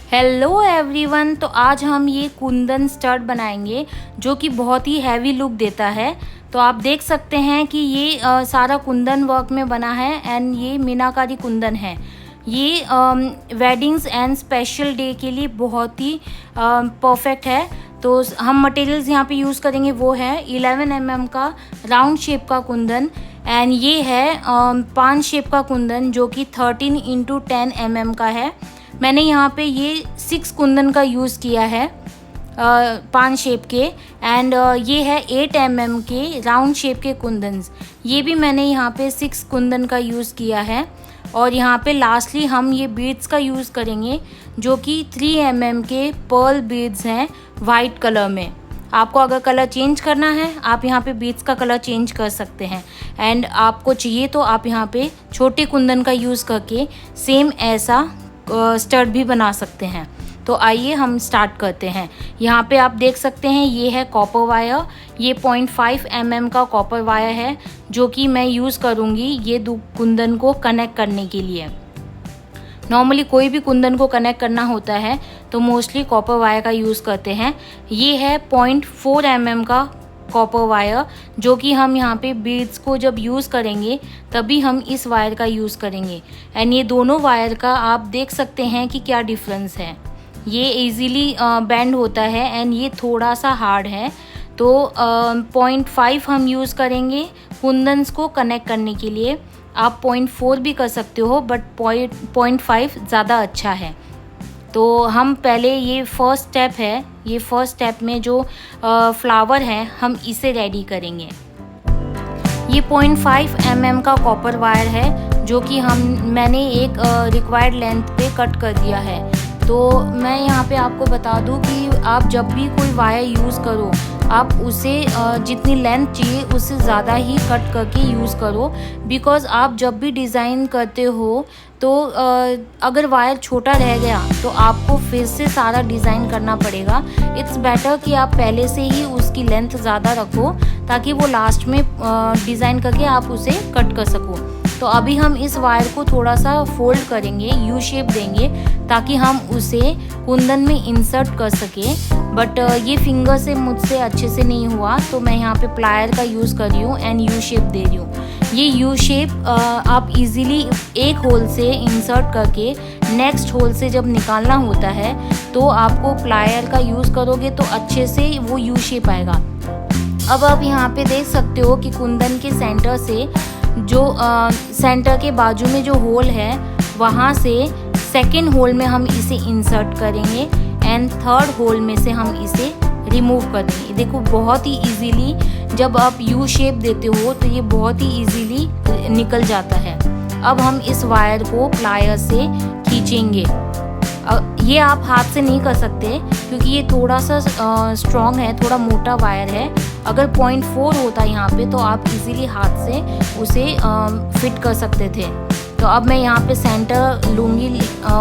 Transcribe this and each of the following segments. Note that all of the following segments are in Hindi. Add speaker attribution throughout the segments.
Speaker 1: Hello everyone. तो आज हम ये कुंदन स्टड बनाएंगे जो कि बहुत ही हैवी लुक देता है। तो आप देख सकते हैं कि ये सारा कुंदन वर्क में बना है एंड ये मीनाकारी कुंदन है। ये वेडिंग्स एंड स्पेशल डे के लिए बहुत ही परफेक्ट है। तो हम मटेरियल्स यहाँ पे यूज़ करेंगे वो है 11 mm का राउंड शेप का कुंदन एंड ये है पान शेप का कुंदन जो कि 13 × 10 mm का है। मैंने यहाँ पे ये 6 कुंदन का यूज़ किया है पान शेप के एंड ये है 8 mm के राउंड शेप के कुंदन्स। ये भी मैंने यहाँ पे 6 कुंदन का यूज़ किया है। और यहाँ पे लास्टली हम ये बीड्स का यूज़ करेंगे जो कि 3 mm के पर्ल बीड्स हैं वाइट कलर में। आपको अगर कलर चेंज करना है आप यहाँ पे बीड्स का कलर चेंज कर सकते हैं एंड आपको चाहिए तो आप यहाँ पे छोटे कुंदन का यूज़ करके सेम ऐसा स्टड भी बना सकते हैं। तो आइए हम स्टार्ट करते हैं। यहाँ पे आप देख सकते हैं ये है कॉपर वायर। ये 0.5 mm का कॉपर वायर है जो कि मैं यूज़ करूँगी ये दो कुंदन को कनेक्ट करने के लिए। नॉर्मली कोई भी कुंदन को कनेक्ट करना होता है तो मोस्टली कॉपर वायर का यूज़ करते हैं। ये है 0.4 mm का कॉपर वायर जो कि हम यहाँ पे बीड्स को जब यूज़ करेंगे तभी हम इस वायर का यूज़ करेंगे। एंड ये दोनों वायर का आप देख सकते हैं कि क्या डिफरेंस है। ये इजीली बेंड होता है एंड ये थोड़ा सा हार्ड है। तो 0.5 हम यूज़ करेंगे कुंदन्स को कनेक्ट करने के लिए। आप 0.4 भी कर सकते हो बट 0.5 ज़्यादा अच्छा है। तो हम पहले ये फर्स्ट स्टेप है, ये फर्स्ट स्टेप में जो फ्लावर है हम इसे रेडी करेंगे। ये 0.5 mm का कॉपर वायर है जो कि मैंने एक रिक्वायर्ड लेंथ पे कट कर दिया है। तो मैं यहाँ पे आपको बता दूँ कि आप जब भी कोई वायर यूज़ करो आप उसे जितनी लेंथ चाहिए उससे ज़्यादा ही कट करके यूज़ करो। बिकॉज़ आप जब भी डिज़ाइन करते हो तो अगर वायर छोटा रह गया तो आपको फिर से सारा डिज़ाइन करना पड़ेगा। इट्स बेटर कि आप पहले से ही उसकी लेंथ ज़्यादा रखो ताकि वो लास्ट में डिज़ाइन करके आप उसे कट कर सको। तो अभी हम इस वायर को थोड़ा सा फोल्ड करेंगे, यू शेप देंगे ताकि हम उसे कुंदन में इंसर्ट कर सकें। बट ये फिंगर से मुझसे अच्छे से नहीं हुआ तो मैं यहाँ पे प्लायर का यूज़ कर रही हूँ एंड यू शेप दे रही हूँ। ये यू शेप आप इजीली एक होल से इंसर्ट करके नेक्स्ट होल से जब निकालना होता है तो आपको प्लायर का यूज़ करोगे तो अच्छे से वो यू शेप आएगा। अब आप यहाँ पे देख सकते हो कि कुंदन के सेंटर से जो सेंटर के बाजू में जो होल है वहाँ से सेकेंड होल में हम इसे इंसर्ट करेंगे एंड थर्ड होल में से हम इसे रिमूव कर देंगे। देखो बहुत ही इजीली जब आप यू शेप देते हो तो ये बहुत ही इजीली निकल जाता है। अब हम इस वायर को प्लायर से खींचेंगे। ये आप हाथ से नहीं कर सकते क्योंकि ये थोड़ा सा स्ट्रॉन्ग है, थोड़ा मोटा वायर है। अगर 0.4 होता यहाँ पे तो आप इजीली हाथ से उसे फिट कर सकते थे। तो अब मैं यहाँ पे सेंटर लूँगी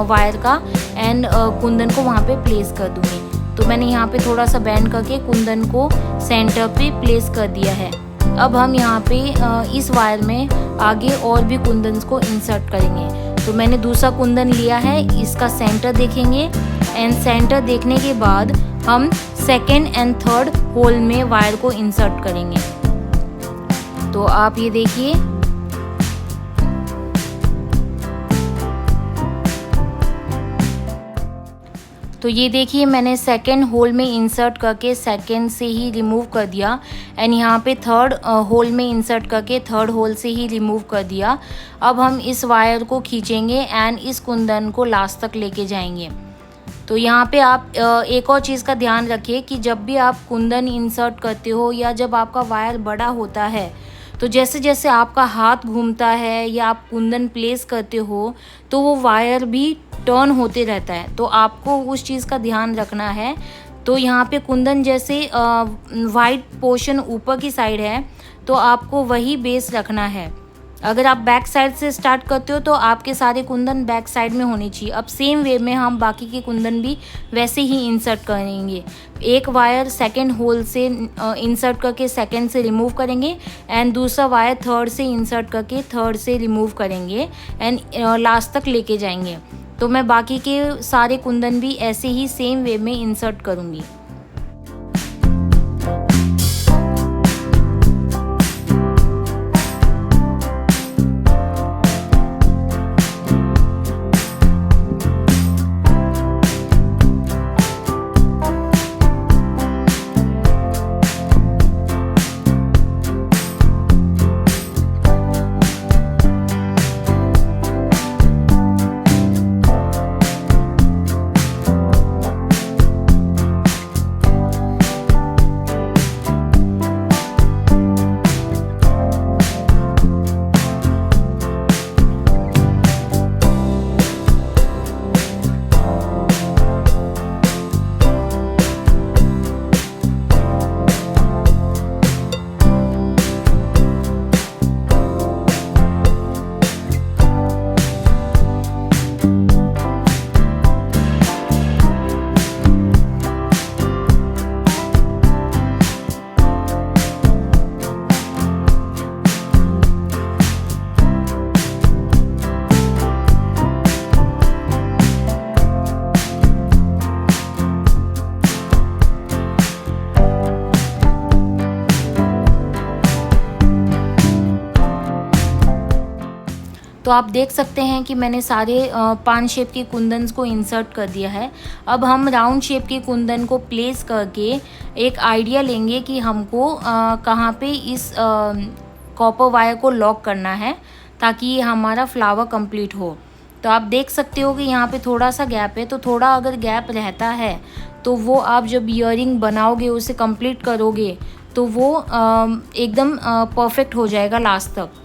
Speaker 1: वायर का एंड कुंदन को वहाँ पे प्लेस कर दूँगी। तो मैंने यहाँ पे थोड़ा सा बेंड करके कुंदन को सेंटर पे प्लेस कर दिया है। अब हम यहाँ पे इस वायर में आगे और भी कुंदन्स को इंसर्ट करेंगे। तो मैंने दूसरा कुंदन लिया है, इसका सेंटर देखेंगे एंड सेंटर देखने के बाद हम सेकेंड एंड थर्ड होल में वायर को इंसर्ट करेंगे। तो आप ये देखिए तो ये देखिए मैंने सेकेंड होल में इंसर्ट करके सेकेंड से ही रिमूव कर दिया एंड यहाँ पे थर्ड होल में इंसर्ट करके थर्ड होल से ही रिमूव कर दिया। अब हम इस वायर को खींचेंगे एंड इस कुंदन को लास्ट तक लेके जाएंगे। तो यहाँ पे आप एक और चीज़ का ध्यान रखिए कि जब भी आप कुंदन इंसर्ट करते हो या जब आपका वायर बड़ा होता है तो जैसे जैसे आपका हाथ घूमता है या आप कुंदन प्लेस करते हो तो वो वायर भी टर्न होते रहता है। तो आपको उस चीज़ का ध्यान रखना है। तो यहाँ पे कुंदन जैसे वाइट पोर्शन ऊपर की साइड है तो आपको वही बेस रखना है। अगर आप बैक साइड से स्टार्ट करते हो तो आपके सारे कुंदन बैक साइड में होने चाहिए। अब सेम वे में हम बाकी के कुंदन भी वैसे ही इंसर्ट करेंगे। एक वायर सेकंड होल से इंसर्ट करके सेकंड से रिमूव करेंगे एंड दूसरा वायर थर्ड से इंसर्ट करके थर्ड से रिमूव करेंगे एंड लास्ट तक लेके जाएंगे। तो मैं बाकी के सारे कुंदन भी ऐसे ही सेम वे में इंसर्ट करूँगी। तो आप देख सकते हैं कि मैंने सारे 5 शेप के कुंदन्स को इंसर्ट कर दिया है। अब हम राउंड शेप के कुंदन को प्लेस करके एक आइडिया लेंगे कि हमको कहाँ पे इस कॉपर वायर को लॉक करना है ताकि ये हमारा फ्लावर कंप्लीट हो। तो आप देख सकते हो कि यहाँ पे थोड़ा सा गैप है, तो थोड़ा अगर गैप रहता है तो वो आप जब ईयरिंग बनाओगे, उसे कंप्लीट करोगे, तो वो एकदम परफेक्ट हो जाएगा लास्ट तक।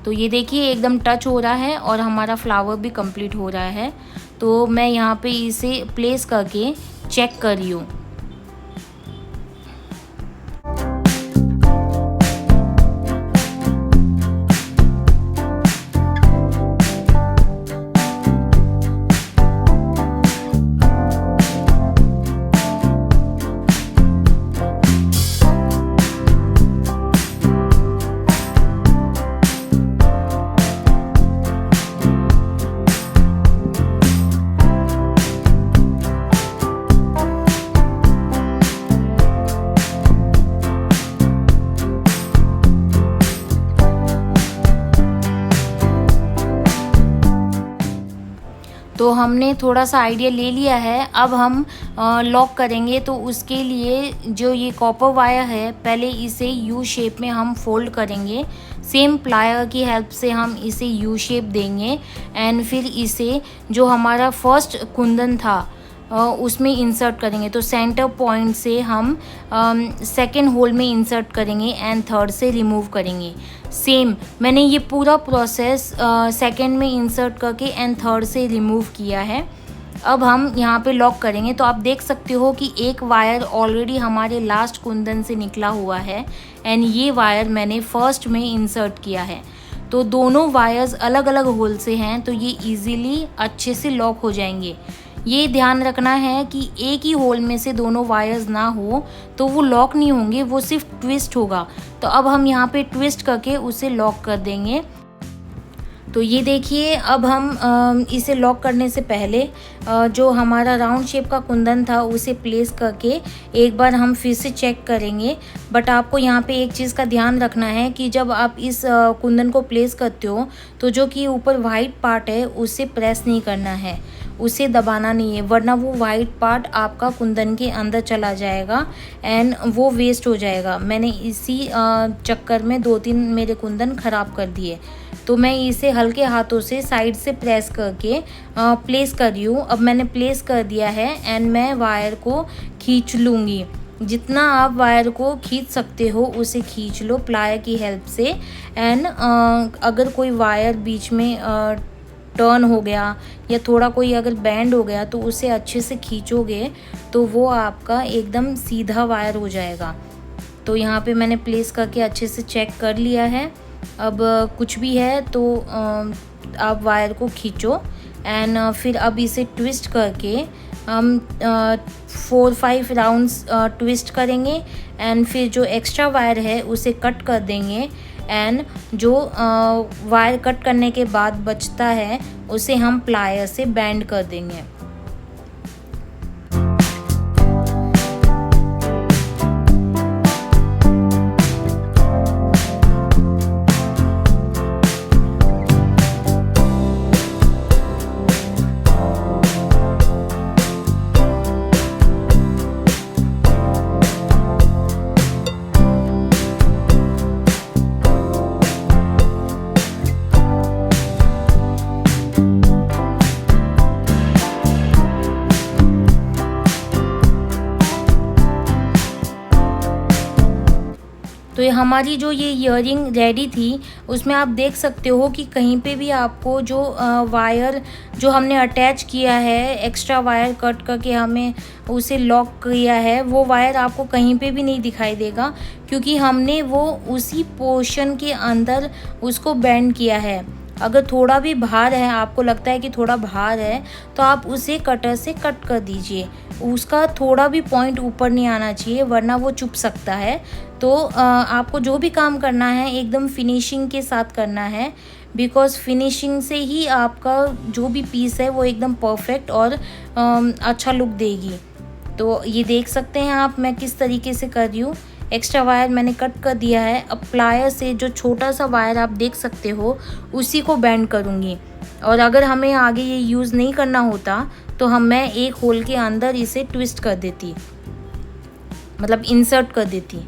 Speaker 1: तो ये देखिए एकदम टच हो रहा है और हमारा फ्लावर भी कंप्लीट हो रहा है। तो मैं यहाँ पे इसे प्लेस करके चेक कर रही हूँ। तो हमने थोड़ा सा आइडिया ले लिया है। अब हम लॉक करेंगे, तो उसके लिए जो ये कॉपर वायर है, पहले इसे यू शेप में हम फोल्ड करेंगे। सेम प्लायर की हेल्प से हम इसे यू शेप देंगे एंड फिर इसे जो हमारा फर्स्ट कुंदन था उसमें इंसर्ट करेंगे। तो सेंटर पॉइंट से हम सेकेंड होल में इंसर्ट करेंगे एंड थर्ड से रिमूव करेंगे। सेम मैंने ये पूरा प्रोसेस सेकेंड में इंसर्ट करके एंड थर्ड से रिमूव किया है। अब हम यहाँ पे लॉक करेंगे। तो आप देख सकते हो कि एक वायर ऑलरेडी हमारे लास्ट कुंदन से निकला हुआ है एंड ये वायर मैंने फर्स्ट में इंसर्ट किया है। तो दोनों वायर्स अलग अलग होल से हैं, तो ये इजीली अच्छे से लॉक हो जाएंगे। ये ध्यान रखना है कि एक ही होल में से दोनों वायर्स ना हो तो वो लॉक नहीं होंगे, वो सिर्फ ट्विस्ट होगा। तो अब हम यहाँ पे ट्विस्ट करके उसे लॉक कर देंगे। तो ये देखिए, अब हम इसे लॉक करने से पहले जो हमारा राउंड शेप का कुंदन था उसे प्लेस करके एक बार हम फिर से चेक करेंगे। बट आपको यहाँ पे एक चीज़ का ध्यान रखना है कि जब आप इस कुंदन को प्लेस करते हो तो जो कि ऊपर वाइट पार्ट है उसे प्रेस नहीं करना है, उसे दबाना नहीं है, वरना वो वाइट पार्ट आपका कुंदन के अंदर चला जाएगा एंड वो वेस्ट हो जाएगा। मैंने इसी चक्कर में 2-3 मेरे कुंदन ख़राब कर दिए। तो मैं इसे हल्के हाथों से साइड से प्रेस करके प्लेस कर रही हूँ। अब मैंने प्लेस कर दिया है एंड मैं वायर को खींच लूँगी। जितना आप वायर को खींच सकते हो उसे खींच लो प्लायर की हेल्प से। एंड अगर कोई वायर बीच में टर्न हो गया या थोड़ा कोई अगर बैंड हो गया तो उसे अच्छे से खींचोगे तो वो आपका एकदम सीधा वायर हो जाएगा। तो यहाँ पे मैंने प्लेस करके अच्छे से चेक कर लिया है। अब कुछ भी है तो आप वायर को खींचो एंड फिर अब इसे ट्विस्ट करके हम 4-5 राउंड्स ट्विस्ट करेंगे एंड फिर जो एक्स्ट्रा वायर है उसे कट कर देंगे एंड जो वायर कट करने के बाद बचता है उसे हम प्लायर से बेंड कर देंगे। तो ये हमारी जो ये ईयरिंग रेडी थी उसमें आप देख सकते हो कि कहीं पे भी आपको जो वायर जो हमने अटैच किया है, एक्स्ट्रा वायर कट करके हमें उसे लॉक किया है, वो वायर आपको कहीं पे भी नहीं दिखाई देगा, क्योंकि हमने वो उसी पोर्शन के अंदर उसको बेंड किया है। अगर थोड़ा भी बाहर है, आपको लगता है कि थोड़ा बाहर है, तो आप उसे कटर से कट कर दीजिए। उसका थोड़ा भी पॉइंट ऊपर नहीं आना चाहिए, वरना वो चुभ सकता है। तो आपको जो भी काम करना है एकदम फिनिशिंग के साथ करना है, बिकॉज़ फिनिशिंग से ही आपका जो भी पीस है वो एकदम परफेक्ट और अच्छा लुक देगी। तो ये देख सकते हैं आप मैं किस तरीके से कर रही हूँ। एक्स्ट्रा वायर मैंने कट कर दिया है। अब प्लायर से जो छोटा सा वायर आप देख सकते हो उसी को बेंड करूँगी। और अगर हमें आगे ये यूज़ नहीं करना होता तो मैं एक होल के अंदर इसे ट्विस्ट कर देती, मतलब इंसर्ट कर देती।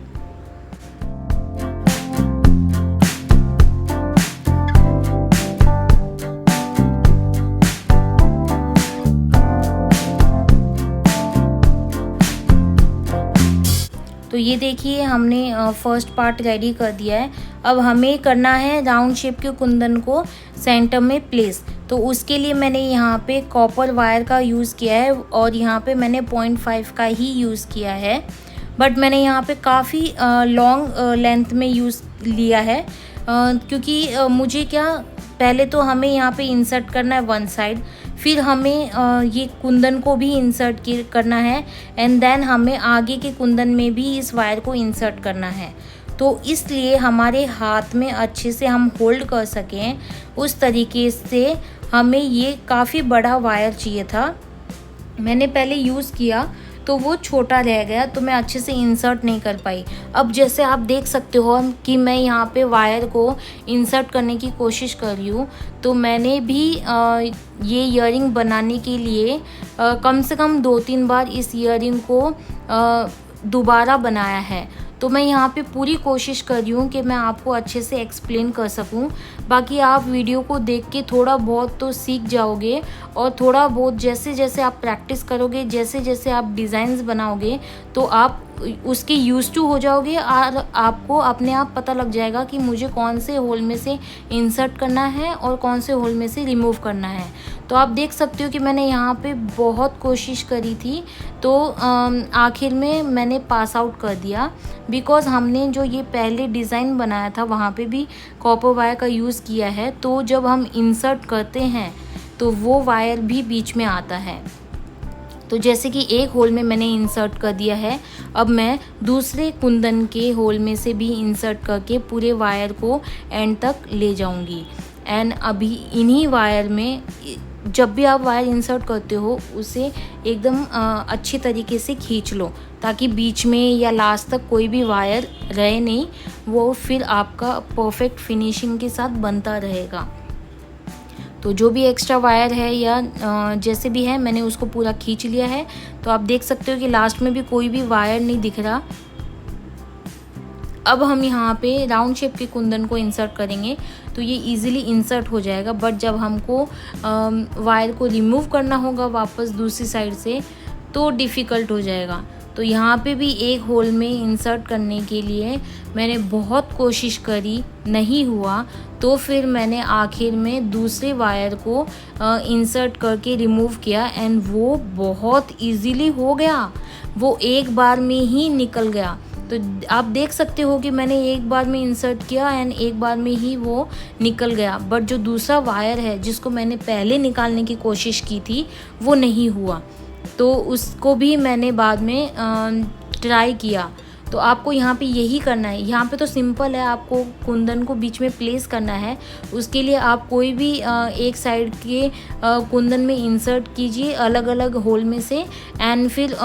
Speaker 1: तो ये देखिए हमने फर्स्ट पार्ट रेडी कर दिया है। अब हमें करना है राउंड शेप के कुंदन को सेंटर में प्लेस। तो उसके लिए मैंने यहाँ पे कॉपर वायर का यूज़ किया है और यहाँ पे मैंने 0.5 का ही यूज़ किया है, बट मैंने यहाँ पे काफ़ी लॉन्ग लेंथ में यूज़ लिया है, क्योंकि मुझे क्या पहले तो हमें यहाँ पे इंसर्ट करना है वन साइड, फिर हमें ये कुंदन को भी इंसर्ट करना है एंड देन हमें आगे के कुंदन में भी इस वायर को इंसर्ट करना है। तो इसलिए हमारे हाथ में अच्छे से हम होल्ड कर सकें उस तरीके से हमें ये काफ़ी बड़ा वायर चाहिए था। मैंने पहले यूज़ किया तो वो छोटा रह गया, तो मैं अच्छे से इंसर्ट नहीं कर पाई। अब जैसे आप देख सकते हो कि मैं यहाँ पे वायर को इंसर्ट करने की कोशिश कर रही हूँ, तो मैंने भी ये ईयरिंग बनाने के लिए कम से कम 2-3 बार इस ईयरिंग को दोबारा बनाया है। तो मैं यहाँ पे पूरी कोशिश कर रही हूँ कि मैं आपको अच्छे से एक्सप्लेन कर सकूँ। बाकी आप वीडियो को देख के थोड़ा बहुत तो सीख जाओगे, और थोड़ा बहुत जैसे जैसे आप प्रैक्टिस करोगे, जैसे जैसे आप डिज़ाइंस बनाओगे, तो आप उसके यूज़ टू हो जाओगे और आपको अपने आप पता लग जाएगा कि मुझे कौन से होल में से इंसर्ट करना है और कौन से होल में से रिमूव करना है। तो आप देख सकते हो कि मैंने यहाँ पे बहुत कोशिश करी थी, तो आखिर में मैंने पास आउट कर दिया, बिकॉज़ हमने जो ये पहले डिज़ाइन बनाया था वहाँ पे भी कॉपर वायर का यूज़ किया है। तो जब हम इंसर्ट करते हैं तो वो वायर भी बीच में आता है। तो जैसे कि एक होल में मैंने इंसर्ट कर दिया है, अब मैं दूसरे कुंदन के होल में से भी इंसर्ट करके पूरे वायर को एंड तक ले जाऊंगी। एंड अभी इन्हीं वायर में जब भी आप वायर इंसर्ट करते हो उसे एकदम अच्छी तरीके से खींच लो, ताकि बीच में या लास्ट तक कोई भी वायर रहे नहीं, वो फिर आपका परफेक्ट फिनिशिंग के साथ बनता रहेगा। तो जो भी एक्स्ट्रा वायर है या जैसे भी है मैंने उसको पूरा खींच लिया है। तो आप देख सकते हो कि लास्ट में भी कोई भी वायर नहीं दिख रहा। अब हम यहाँ पे राउंड शेप के कुंदन को इंसर्ट करेंगे तो ये इजीली इंसर्ट हो जाएगा, बट जब हमको वायर को रिमूव करना होगा वापस दूसरी साइड से तो डिफ़िकल्ट हो जाएगा। तो यहाँ पे भी एक होल में इंसर्ट करने के लिए मैंने बहुत कोशिश करी, नहीं हुआ, तो फिर मैंने आखिर में दूसरे वायर को इंसर्ट करके रिमूव किया एंड वो बहुत इजीली हो गया, वो एक बार में ही निकल गया। तो आप देख सकते हो कि मैंने एक बार में इंसर्ट किया एंड एक बार में ही वो निकल गया, बट जो दूसरा वायर है जिसको मैंने पहले निकालने की कोशिश की थी वो नहीं हुआ, तो उसको भी मैंने बाद में ट्राई किया। तो आपको यहाँ पे यही करना है। यहाँ पे तो सिंपल है, आपको कुंदन को बीच में प्लेस करना है। उसके लिए आप कोई भी एक साइड के कुंदन में इंसर्ट कीजिए अलग अलग होल में से, एंड फिर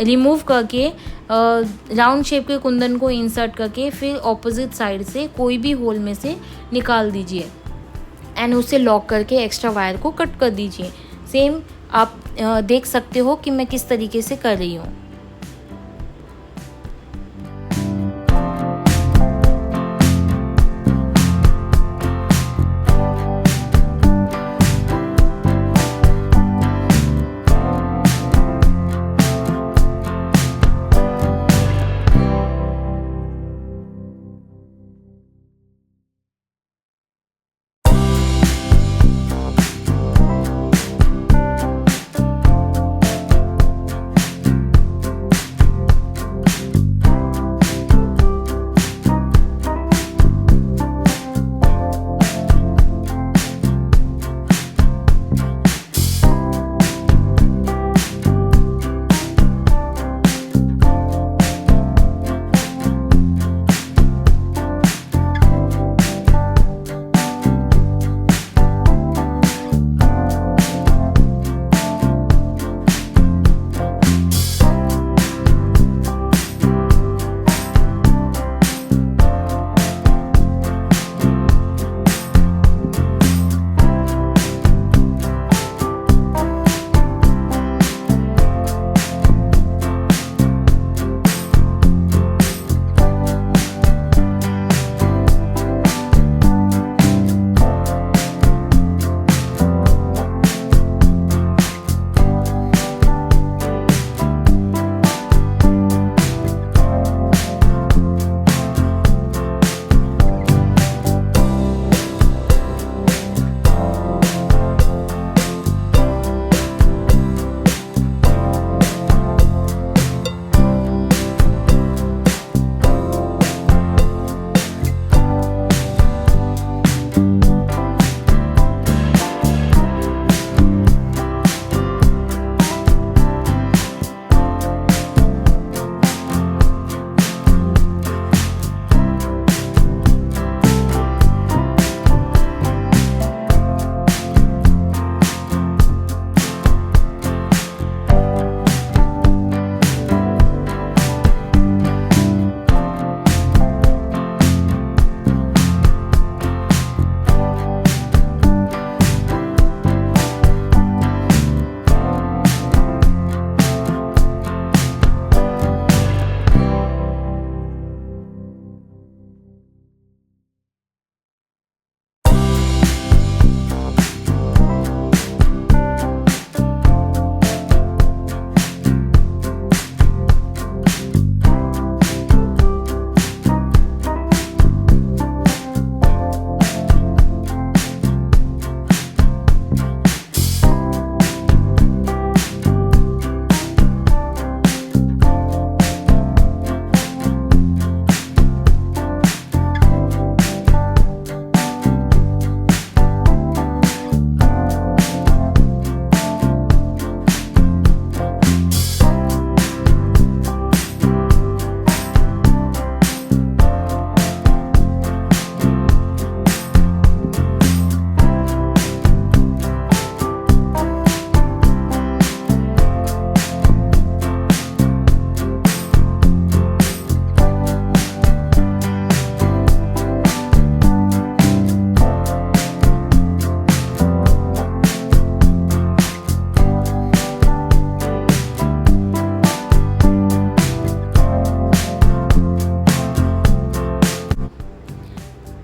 Speaker 1: रिमूव करके राउंड शेप के कुंदन को इंसर्ट करके फिर ऑपोजिट साइड से कोई भी होल में से निकाल दीजिए एंड उसे लॉक करके एक्स्ट्रा वायर को कट कर दीजिए। सेम आप देख सकते हो कि मैं किस तरीके से कर रही हूँ।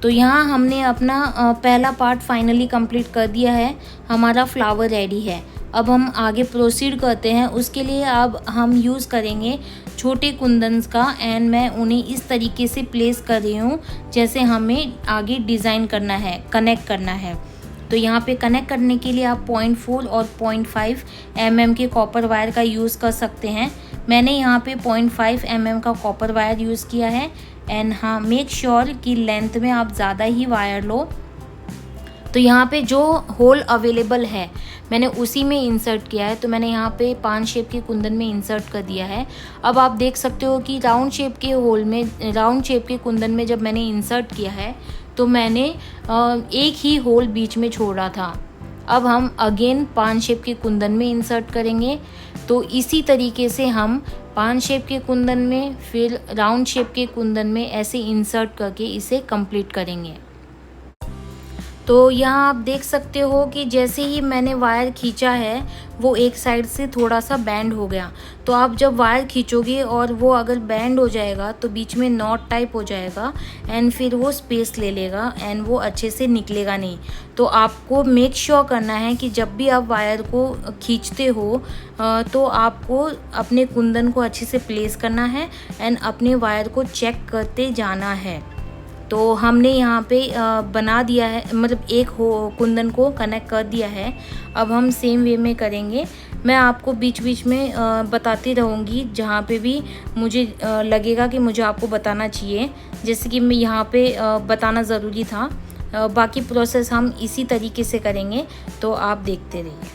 Speaker 1: तो यहाँ हमने अपना पहला पार्ट फाइनली कंप्लीट कर दिया है। हमारा फ्लावर रेडी है। अब हम आगे प्रोसीड करते हैं। उसके लिए अब हम यूज़ करेंगे छोटे कुंदन्स का, एंड मैं उन्हें इस तरीके से प्लेस कर रही हूँ जैसे हमें आगे डिज़ाइन करना है, कनेक्ट करना है। तो यहाँ पे कनेक्ट करने के लिए आप 0.4 और 0.5 mm के कॉपर वायर का यूज़ कर सकते हैं। मैंने यहाँ पे 0.5 mm का कॉपर वायर यूज़ किया है। एंड हाँ, मेक श्योर कि लेंथ में आप ज़्यादा ही वायर लो। तो यहाँ पे जो होल अवेलेबल है मैंने उसी में इंसर्ट किया है। तो मैंने यहाँ पे 5 शेप के कुंदन में इंसर्ट कर दिया है। अब आप देख सकते हो कि राउंड शेप के होल में, राउंड शेप के कुंदन में जब मैंने इंसर्ट किया है तो मैंने एक ही होल बीच में छोड़ा था। अब हम अगेन 5 शेप के कुंदन में इंसर्ट करेंगे। तो इसी तरीके से हम 5 शेप के कुंदन में, फिर राउंड शेप के कुंदन में ऐसे इंसर्ट करके इसे कंप्लीट करेंगे। तो यहाँ आप देख सकते हो कि जैसे ही मैंने वायर खींचा है वो एक साइड से थोड़ा सा बैंड हो गया। तो आप जब वायर खींचोगे और वो अगर बैंड हो जाएगा तो बीच में नॉट टाइप हो जाएगा एंड फिर वो स्पेस ले लेगा एंड वो अच्छे से निकलेगा नहीं। तो आपको मेक श्योर करना है कि जब भी आप वायर को खींचते हो तो आपको अपने कुंदन को अच्छे से प्लेस करना है एंड अपने वायर को चेक करते जाना है। तो हमने यहाँ पे बना दिया है, मतलब एक कुंदन को कनेक्ट कर दिया है। अब हम सेम वे में करेंगे। मैं आपको बीच बीच में बताती रहूँगी जहाँ पे भी मुझे लगेगा कि मुझे आपको बताना चाहिए, जैसे कि मैं यहाँ पे बताना ज़रूरी था। बाकी प्रोसेस हम इसी तरीके से करेंगे, तो आप देखते रहिए।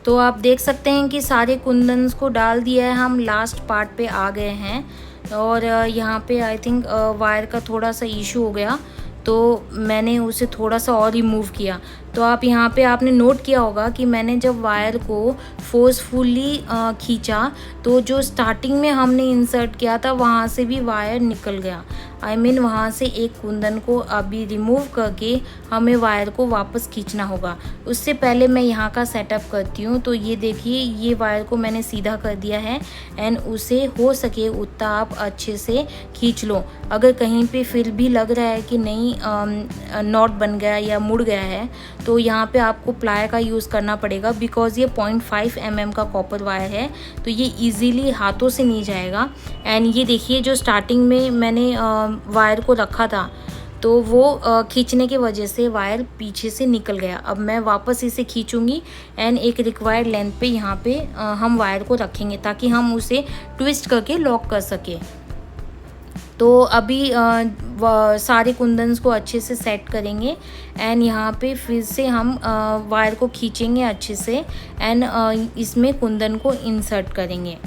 Speaker 1: तो आप देख सकते हैं कि सारे कुंदन्स को डाल दिया है, हम लास्ट पार्ट पे आ गए हैं। और यहाँ पे आई थिंक वायर का थोड़ा सा इशू हो गया, तो मैंने उसे थोड़ा सा और रिमूव किया। तो आप यहाँ पे आपने नोट किया होगा कि मैंने जब वायर को फोर्सफुली खींचा तो जो स्टार्टिंग में हमने इंसर्ट किया था वहाँ से भी वायर निकल गया। आई मीन वहाँ से एक कुंदन को अभी रिमूव करके हमें वायर को वापस खींचना होगा। उससे पहले मैं यहाँ का सेटअप करती हूँ। तो ये देखिए, ये वायर को मैंने सीधा कर दिया है एंड उसे हो सके उतना आप अच्छे से खींच लो। अगर कहीं पे फिर भी लग रहा है कि नहीं नॉट बन गया या मुड़ गया है, तो यहाँ पे आपको प्लाई का यूज़ करना पड़ेगा, बिकॉज़ ये 0.5 mm का कॉपर वायर है, तो ये इजीली हाथों से नहीं जाएगा। एंड ये देखिए, जो स्टार्टिंग में मैंने वायर को रखा था तो वो खींचने की वजह से वायर पीछे से निकल गया। अब मैं वापस इसे खींचूंगी एंड एक रिक्वायर्ड लेंथ पे यहाँ पे हम वायर को रखेंगे ताकि हम उसे ट्विस्ट करके लॉक कर सके। तो अभी सारे कुंदन्स को अच्छे से सेट करेंगे एंड यहाँ पे फिर से हम वायर को खींचेंगे अच्छे से एंड इसमें कुंदन को इंसर्ट करेंगे।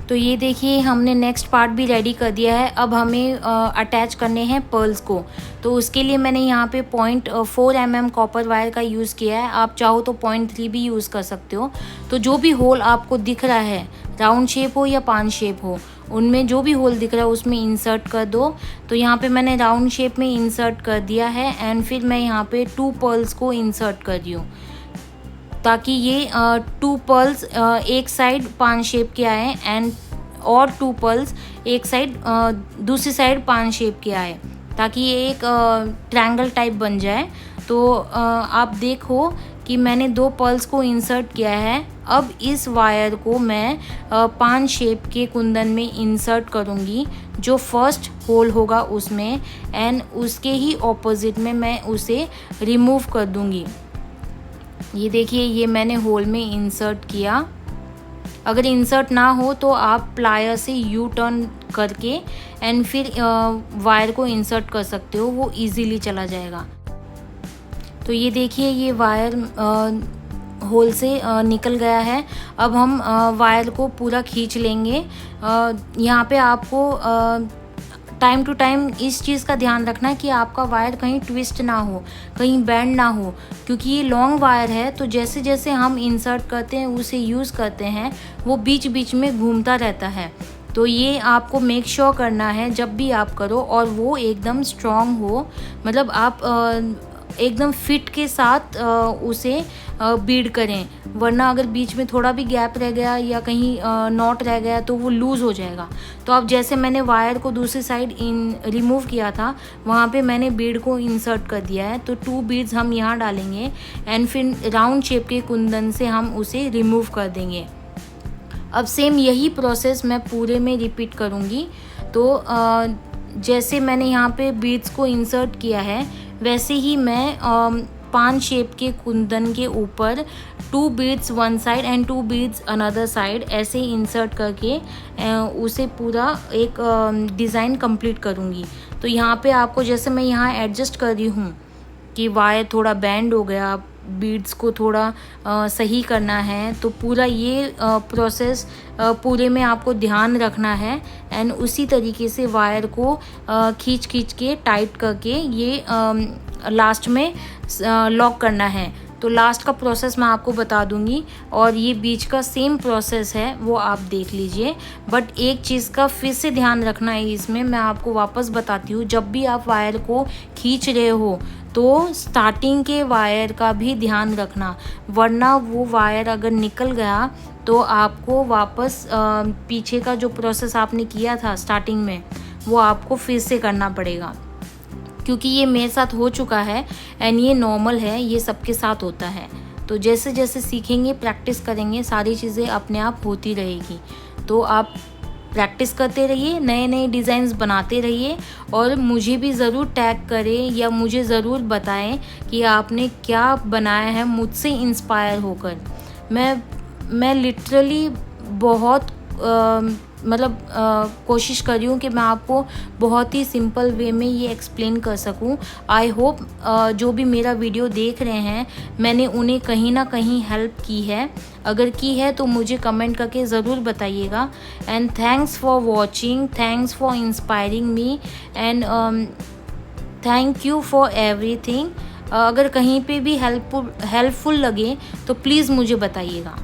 Speaker 1: तो ये देखिए हमने नेक्स्ट पार्ट भी रेडी कर दिया है। अब हमें अटैच करने हैं पर्ल्स को। तो उसके लिए मैंने यहाँ पे 0.4 mm कॉपर वायर का यूज़ किया है। आप चाहो तो 0.3 भी यूज़ कर सकते हो। तो जो भी होल आपको दिख रहा है, राउंड शेप हो या पान शेप हो, उनमें जो भी होल दिख रहा है उसमें इंसर्ट कर दो। तो यहाँ पे मैंने राउंड शेप में इंसर्ट कर दिया है एंड फिर मैं यहाँ पे 2 पर्ल्स को इंसर्ट कर रही हूँ ताकि ये 2 पर्ल्स एक साइड पान शेप के आए एंड और 2 पर्ल्स एक साइड दूसरी साइड पान शेप के आए, ताकि ये एक ट्रायंगल टाइप बन जाए। तो आप देखो कि मैंने 2 पर्ल्स को इंसर्ट किया है। अब इस वायर को मैं 5 शेप के कुंदन में इंसर्ट करूँगी, जो फर्स्ट होल होगा उसमें, एंड उसके ही ऑपोजिट में मैं उसे रिमूव कर दूँगी। ये देखिए, ये मैंने होल में इंसर्ट किया। अगर इंसर्ट ना हो तो आप प्लायर से यू टर्न करके एंड फिर वायर को इंसर्ट कर सकते हो, वो इजीली चला जाएगा। तो ये देखिए, ये वायर होल से निकल गया है। अब हम वायर को पूरा खींच लेंगे। यहाँ पे आपको टाइम टू टाइम इस चीज़ का ध्यान रखना है कि आपका वायर कहीं ट्विस्ट ना हो, कहीं बेंड ना हो, क्योंकि ये लॉन्ग वायर है। तो जैसे जैसे हम इंसर्ट करते हैं, उसे यूज़ करते हैं, वो बीच बीच में घूमता रहता है। तो ये आपको मेक श्योर करना है जब भी आप करो, और वो एकदम स्ट्रॉन्ग हो, मतलब आप एकदम फिट के साथ उसे बीड करें। वरना अगर बीच में थोड़ा भी गैप रह गया या कहीं नॉट रह गया तो वो लूज़ हो जाएगा। तो अब जैसे मैंने वायर को दूसरी साइड रिमूव किया था, वहाँ पे मैंने बीड को इंसर्ट कर दिया है। तो 2 बीड्स हम यहाँ डालेंगे एंड फिर राउंड शेप के कुंदन से हम उसे रिमूव कर देंगे। अब सेम यही प्रोसेस मैं पूरे में रिपीट करूँगी। तो जैसे मैंने यहाँ पे बीड्स को इंसर्ट किया है, वैसे ही मैं 5 शेप के कुंदन के ऊपर 2 beads one side and 2 beads another side ऐसे इंसर्ट करके उसे पूरा एक डिज़ाइन कंप्लीट करूँगी। तो यहाँ पे आपको, जैसे मैं यहाँ एडजस्ट कर रही हूँ कि वायर थोड़ा बैंड हो गया, बीड्स को थोड़ा सही करना है, तो पूरा ये प्रोसेस पूरे में आपको ध्यान रखना है। एंड उसी तरीके से वायर को खींच के टाइट करके ये लास्ट में लॉक करना है। तो लास्ट का प्रोसेस मैं आपको बता दूंगी, और ये बीच का सेम प्रोसेस है, वो आप देख लीजिए। बट एक चीज़ का फिर से ध्यान रखना है, इसमें मैं आपको वापस बताती हूँ। जब भी आप वायर को खींच रहे हो तो स्टार्टिंग के वायर का भी ध्यान रखना, वरना वो वायर अगर निकल गया तो आपको वापस पीछे का जो प्रोसेस आपने किया था स्टार्टिंग में, वो आपको फिर से करना पड़ेगा। क्योंकि ये मेरे साथ हो चुका है एंड ये नॉर्मल है, ये सबके साथ होता है। तो जैसे जैसे सीखेंगे, प्रैक्टिस करेंगे, सारी चीज़ें अपने आप होती रहेगी। तो आप प्रैक्टिस करते रहिए, नए नए डिज़ाइंस बनाते रहिए, और मुझे भी ज़रूर टैग करें या मुझे ज़रूर बताएं कि आपने क्या बनाया है मुझसे इंस्पायर होकर। मैं लिटरली बहुत कोशिश कर रही हूँ कि मैं आपको बहुत ही सिंपल वे में ये एक्सप्लेन कर सकूँ। आई होप जो भी मेरा वीडियो देख रहे हैं, मैंने उन्हें कहीं ना कहीं हेल्प की है। अगर की है तो मुझे कमेंट करके ज़रूर बताइएगा। And thanks for watching, thanks for inspiring me, and thank you for everything. अगर कहीं पे भी हेल्पफुल लगे तो प्लीज़ मुझे बताइएगा।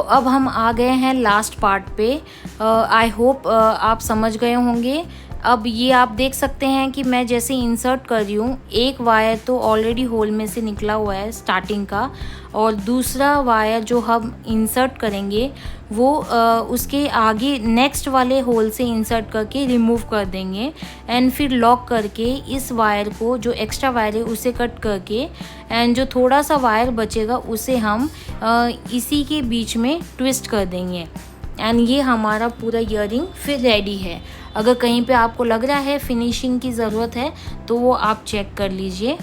Speaker 1: अब हम आ गए हैं लास्ट पार्ट पे। आई होप आप समझ गए होंगे। अब ये आप देख सकते हैं कि मैं जैसे इंसर्ट कर रही हूँ, एक वायर तो ऑलरेडी होल में से निकला हुआ है स्टार्टिंग का, और दूसरा वायर जो हम इंसर्ट करेंगे वो उसके आगे नेक्स्ट वाले होल से इंसर्ट करके रिमूव कर देंगे एंड फिर लॉक करके इस वायर को, जो एक्स्ट्रा वायर है उसे कट करके, एंड जो थोड़ा सा वायर बचेगा उसे हम इसी के बीच में ट्विस्ट कर देंगे एंड ये हमारा पूरा ईयरिंग फिर रेडी है। अगर कहीं पे आपको लग रहा है फिनिशिंग की ज़रूरत है तो वो आप चेक कर लीजिए।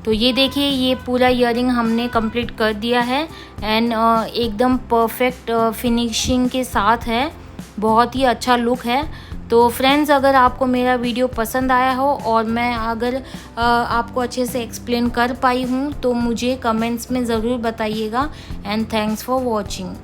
Speaker 1: तो ये देखिए, ये पूरा ईयरिंग हमने कंप्लीट कर दिया है एंड एकदम परफेक्ट फिनिशिंग के साथ है। बहुत ही अच्छा लुक है। तो फ्रेंड्स, अगर आपको मेरा वीडियो पसंद आया हो और मैं अगर आपको अच्छे से एक्सप्लेन कर पाई हूँ तो मुझे कमेंट्स में ज़रूर बताइएगा। And thanks for watching.